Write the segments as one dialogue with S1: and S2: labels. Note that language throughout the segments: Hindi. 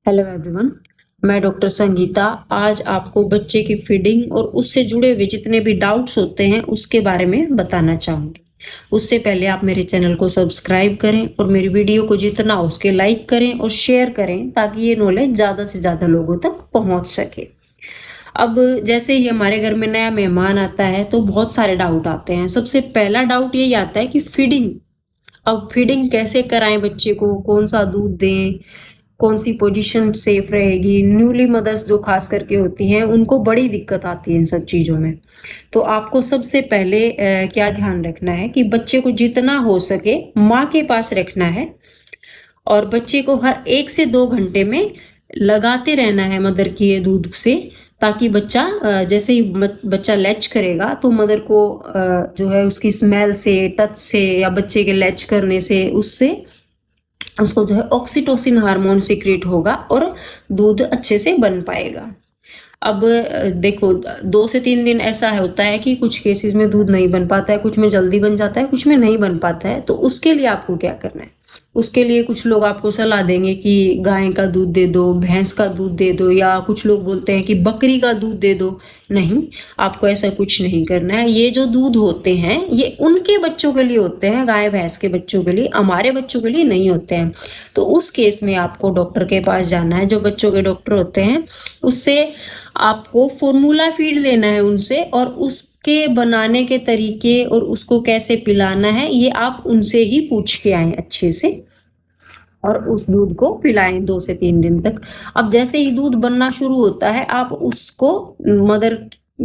S1: Hello everyone. मैं डॉक्टर संगीता आज आपको बच्चे की फीडिंग और उससे जुड़े हुए जितने भी डाउट्स होते हैं उसके बारे में बताना चाहूँगी। उससे पहले आप मेरे चैनल को सब्सक्राइब करें और मेरी वीडियो को जितना हो उसके लाइक करें और शेयर करें ताकि ये नॉलेज ज़्यादा से ज़्यादा लोगों तक पहुँच सके। अब जैसे ही हमारे घर में नया मेहमान आता है तो बहुत सारे डाउट आते हैं। सबसे पहला डाउट यही आता है कि फीडिंग, अब फीडिंग कैसे कराएं बच्चे को, कौन सा दूध दें, कौन सी पोजीशन सेफ रहेगी। न्यूली मदर्स जो खास करके होती हैं उनको बड़ी दिक्कत आती है इन सब चीज़ों में। तो आपको सबसे पहले क्या ध्यान रखना है कि बच्चे को जितना हो सके माँ के पास रखना है और बच्चे को हर 1 से 2 घंटे में लगाते रहना है मदर की ये दूध से, ताकि बच्चा जैसे ही बच्चा लैच करेगा तो मदर को जो है उसकी स्मेल से, टच से या बच्चे के लैच करने से उससे उसको जो है ऑक्सीटोसिन हार्मोन सिक्रेट होगा और दूध अच्छे से बन पाएगा। अब देखो 2 से 3 दिन ऐसा होता है कि कुछ केसेस में दूध नहीं बन पाता है, कुछ में जल्दी बन जाता है, कुछ में नहीं बन पाता है। तो उसके लिए आपको क्या करना है, उसके लिए कुछ लोग आपको सलाह देंगे कि गाय का दूध दे दो, भैंस का दूध दे दो, या कुछ लोग बोलते हैं कि बकरी का दूध दे दो। नहीं, आपको ऐसा कुछ नहीं करना है। ये जो दूध होते हैं ये उनके बच्चों के लिए होते हैं, गाय भैंस के बच्चों के लिए, हमारे बच्चों के लिए नहीं होते हैं। तो उस केस में आपको डॉक्टर के पास जाना है, जो बच्चों के डॉक्टर होते हैं उससे आपको फॉर्मूला फीड लेना है उनसे, और उसके बनाने के तरीके और उसको कैसे पिलाना है ये आप उनसे ही पूछ के आए अच्छे से, और उस दूध को पिलाएं 2 से 3 दिन तक। अब जैसे ही दूध बनना शुरू होता है आप उसको मदर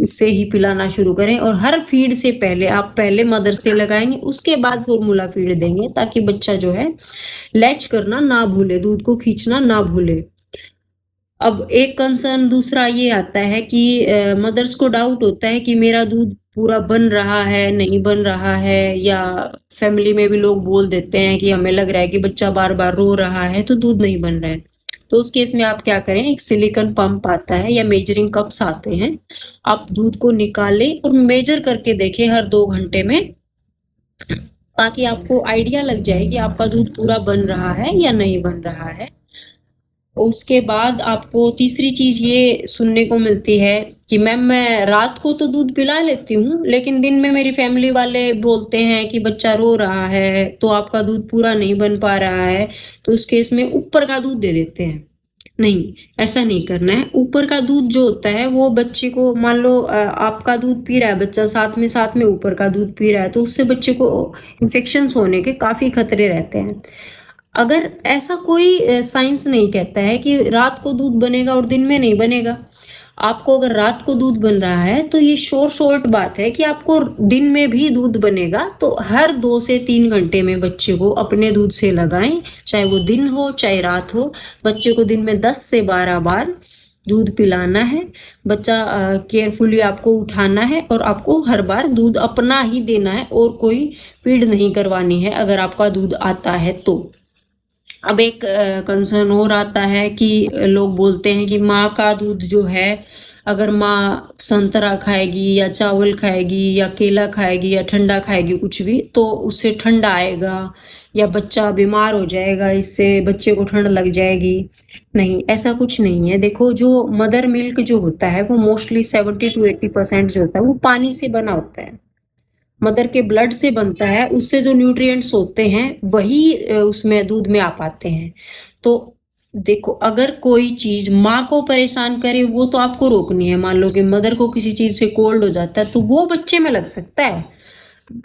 S1: से ही पिलाना शुरू करें, और हर फीड से पहले आप पहले मदर से लगाएंगे, उसके बाद फॉर्मूला फीड देंगे, ताकि बच्चा जो है लैच करना ना भूले, दूध को खींचना ना भूले। अब एक कंसर्न दूसरा ये आता है कि मदर्स को डाउट होता है कि मेरा दूध पूरा बन रहा है, नहीं बन रहा है, या फैमिली में भी लोग बोल देते हैं कि हमें लग रहा है कि बच्चा बार बार रो रहा है तो दूध नहीं बन रहा है। तो उस केस में आप क्या करें, एक सिलिकॉन पंप आता है या मेजरिंग कप्स आते हैं, आप दूध को निकालें और मेजर करके देखें हर 2 घंटे में, ताकि आपको आइडिया लग जाए कि आपका दूध पूरा बन रहा है या नहीं बन रहा है। उसके बाद आपको तीसरी चीज ये सुनने को मिलती है कि मैम मैं रात को तो दूध पिला लेती हूँ लेकिन दिन में मेरी फैमिली वाले बोलते हैं कि बच्चा रो रहा है तो आपका दूध पूरा नहीं बन पा रहा है, तो उस केस में ऊपर का दूध दे देते हैं। नहीं, ऐसा नहीं करना है। ऊपर का दूध जो होता है वो बच्चे को, मान लो आपका दूध पी रहा है बच्चा, साथ में ऊपर का दूध पी रहा है, तो उससे बच्चे को इन्फेक्शन होने के काफी खतरे रहते हैं। अगर ऐसा कोई साइंस नहीं कहता है कि रात को दूध बनेगा और दिन में नहीं बनेगा। आपको अगर रात को दूध बन रहा है तो ये शोर शॉर्ट बात है कि आपको दिन में भी दूध बनेगा। तो हर 2 से 3 घंटे में बच्चे को अपने दूध से लगाएं, चाहे वो दिन हो चाहे रात हो। बच्चे को दिन में 10 से 12 बार दूध पिलाना है। बच्चा केयरफुली आपको उठाना है और आपको हर बार दूध अपना ही देना है, और कोई फीड नहीं करवानी है अगर आपका दूध आता है तो। अब एक कंसर्न और आता है कि लोग बोलते हैं कि माँ का दूध जो है, अगर माँ संतरा खाएगी या चावल खाएगी या केला खाएगी या ठंडा खाएगी कुछ भी, तो उससे ठंडा आएगा या बच्चा बीमार हो जाएगा, इससे बच्चे को ठंड लग जाएगी। नहीं, ऐसा कुछ नहीं है। देखो, जो मदर मिल्क जो होता है वो मोस्टली 70 to 80% जो होता है वो पानी से बना होता है, मदर के ब्लड से बनता है। उससे जो न्यूट्रिएंट्स होते हैं वही उसमें दूध में आ पाते हैं। तो देखो, अगर कोई चीज माँ को परेशान करे वो तो आपको रोकनी है। मान लो कि मदर को किसी चीज से कोल्ड हो जाता है तो वो बच्चे में लग सकता है,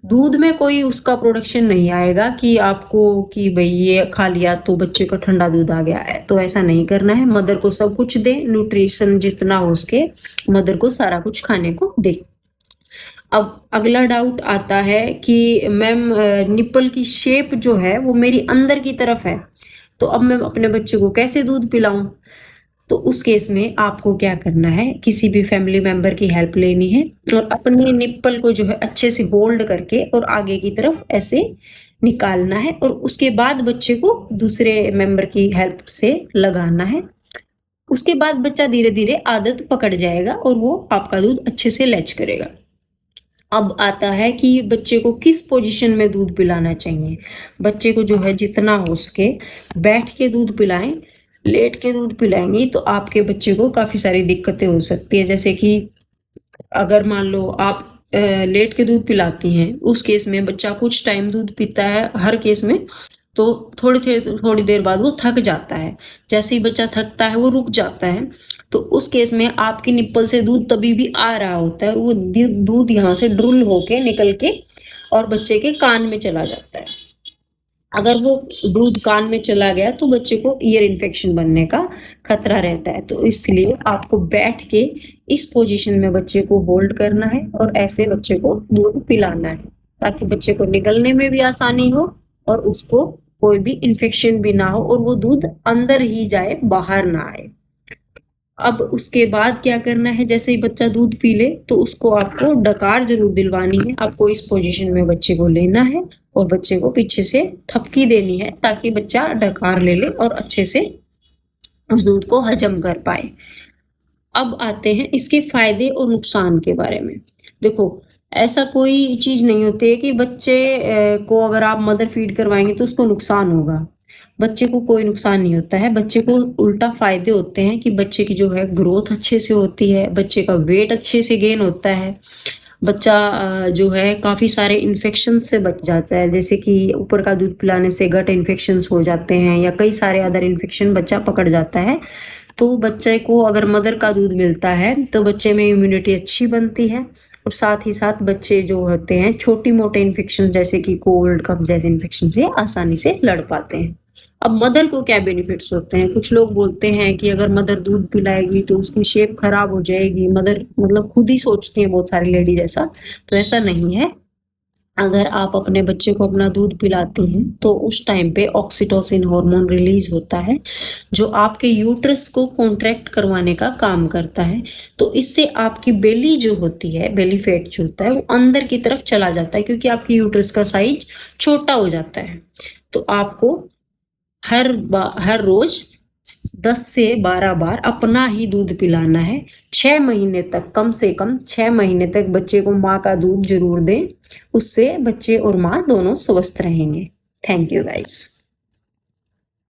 S1: दूध में कोई उसका प्रोडक्शन नहीं आएगा कि आपको कि भाई ये खा लिया तो बच्चे को ठंडा दूध आ गया है। तो ऐसा नहीं करना है। मदर को सब कुछ दे, न्यूट्रिशन जितना हो उसके, मदर को सारा कुछ खाने को दे। अब अगला डाउट आता है कि मैम निप्पल की शेप जो है वो मेरी अंदर की तरफ है, तो अब मैं अपने बच्चे को कैसे दूध पिलाऊं। तो उस केस में आपको क्या करना है, किसी भी फैमिली मेंबर की हेल्प लेनी है और अपने निप्पल को जो है अच्छे से होल्ड करके और आगे की तरफ ऐसे निकालना है, और उसके बाद बच्चे को दूसरे मेंबर की हेल्प से लगाना है। उसके बाद बच्चा धीरे धीरे आदत पकड़ जाएगा और वो आपका दूध अच्छे से लैच करेगा। अब आता है कि बच्चे को किस पोजीशन में दूध पिलाना चाहिए। बच्चे को जो है जितना हो सके बैठ के दूध पिलाएं, लेट के दूध पिलाएंगी तो आपके बच्चे को काफी सारी दिक्कतें हो सकती है, जैसे कि अगर मान लो आप लेट के दूध पिलाती हैं, उस केस में बच्चा कुछ टाइम दूध पीता है हर केस में, तो थोड़ी देर बाद वो थक जाता है। जैसे ही बच्चा थकता है वो रुक जाता है, तो उस केस में आपकी निप्पल से दूध तभी भी आ रहा होता है, वो दूध यहाँ से ड्रुल होके निकल के और बच्चे के कान में चला जाता है। अगर वो दूध कान में चला गया तो बच्चे को ईयर इन्फेक्शन बनने का खतरा रहता है। तो इसलिए आपको बैठ के इस पोजीशन में बच्चे को होल्ड करना है और ऐसे बच्चे को दूध पिलाना है, ताकि बच्चे को निकलने में भी आसानी हो और उसको कोई भी इन्फेक्शन भी ना हो और वो दूध अंदर ही जाए, बाहर ना आए। अब उसके बाद क्या करना है, जैसे ही बच्चा दूध पी ले तो उसको आपको डकार जरूर दिलवानी है। आपको इस पोजीशन में बच्चे को लेना है और बच्चे को पीछे से थपकी देनी है, ताकि बच्चा डकार ले ले और अच्छे से उस दूध को हजम कर पाए। अब आते हैं इसके फायदे और नुकसान के बारे में। देखो, ऐसा कोई चीज नहीं होती है कि बच्चे को अगर आप मदर फीड करवाएंगे तो उसको नुकसान होगा। बच्चे को कोई नुकसान नहीं होता है, बच्चे को उल्टा फायदे होते हैं कि बच्चे की जो है ग्रोथ अच्छे से होती है, बच्चे का वेट अच्छे से गेन होता है, बच्चा जो है काफी सारे इन्फेक्शन से बच जाता है, जैसे कि ऊपर का दूध पिलाने से गट इन्फेक्शन हो जाते हैं या कई सारे अदर इन्फेक्शन बच्चा पकड़ जाता है। तो बच्चे को अगर मदर का दूध मिलता है तो बच्चे में इम्यूनिटी अच्छी बनती है और साथ ही साथ बच्चे जो होते हैं छोटी मोटे इन्फेक्शन जैसे कि कोल्ड कफ जैसे इन्फेक्शन से आसानी से लड़ पाते हैं। अब मदर को क्या बेनिफिट्स होते हैं, कुछ लोग बोलते हैं कि अगर मदर दूध पिलाएगी तो उसकी शेप खराब हो जाएगी, मदर मतलब खुद ही सोचती है बहुत सारी लेडीज ऐसा, तो ऐसा नहीं है। अगर आप अपने बच्चे को अपना दूध पिलाती हैं तो उस टाइम पे ऑक्सीटोसिन हार्मोन रिलीज होता है, जो आपके यूट्रस को कॉन्ट्रैक्ट करवाने का काम करता है। तो इससे आपकी बेली जो होती है, बेली फैट जो होता है वो अंदर की तरफ चला जाता है, क्योंकि आपकी यूट्रस का साइज छोटा हो जाता है। तो आपको हर रोज 10 से 12 बार अपना ही दूध पिलाना है। 6 महीने तक, कम से कम 6 महीने तक बच्चे को माँ का दूध जरूर दें, उससे बच्चे और माँ दोनों स्वस्थ रहेंगे। Thank you guys.